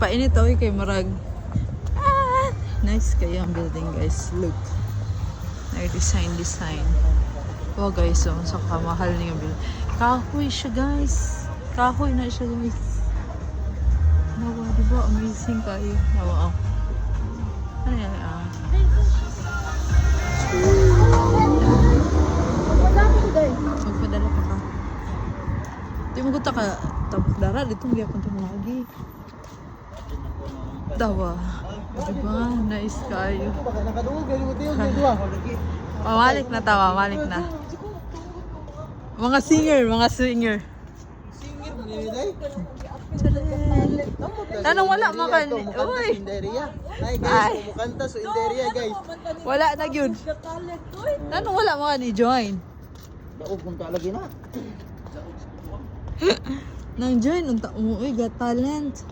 painit oy kay marag. Nice kayo ang building guys. Look. Nag-design. Oh guys, so sa kamahal niya building. Kahoy siya guys. Kahoy na siya guys. Nawa, diba? Amazing kayo. Nawa. Ano yan? Magpadala pa ka. Di mo guta ka. Tapos dara, ditong gyapon itong lagi. Tawa. Diba? Nice kayo. Mawalik na tawa, mawalik na. Mga singer. Tanong wala makan. Uy. Ay guys, kumukanta sa Inderia guys. Wala na gyud. Tanong wala makan ni join. Daog kung lagi na. Nang join unta mo uy got talent.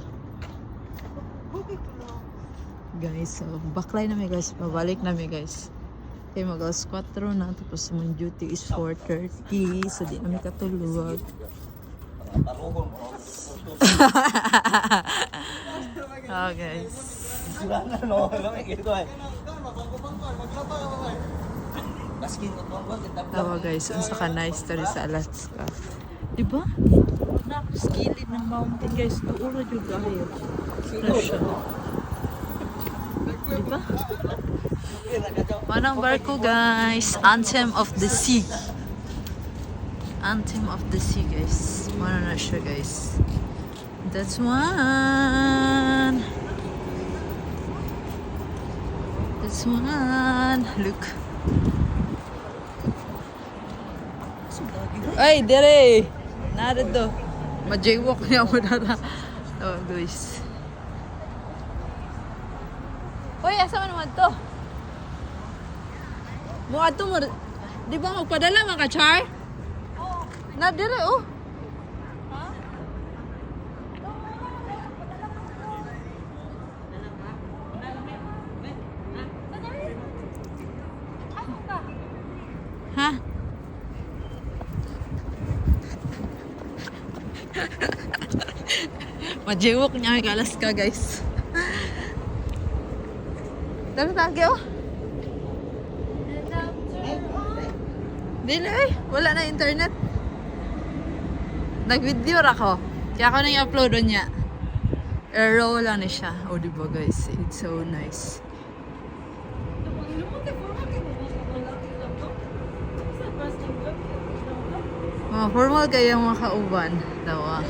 Guys, so baklay na mi guys, pabalik na mi guys. Kay mag-alas 4 na tapos mon duty is 4:30 so di na mi katulog. Oh guys. Tawa guys, unsa ka nice story sa Alaska. Diba? Na ako sa gilid ng mountain guys, tuuro jud kayo. Russia. Diba? Manang barko guys, Anthem of the Sea. Anthem of the Sea guys. Mana na siya guys. That's one. That's one. Look. Ay, dire. Nada to. Ma-jaywalk niya mo na. Oh guys. Uy, asa man naman to? Buka to mo. Di ba magpadala mga ka-char? Oo. Na dire oh. Ha? Ma-jaywalk niya kay Alaska guys. Dami tagi oh. Dili eh, wala na internet. Nag-video ra ko. Kaya ako na i-upload niya. Error lang na siya. Oh, diba guys? It's so nice. Mga formal kayo mga kauban. Dawa.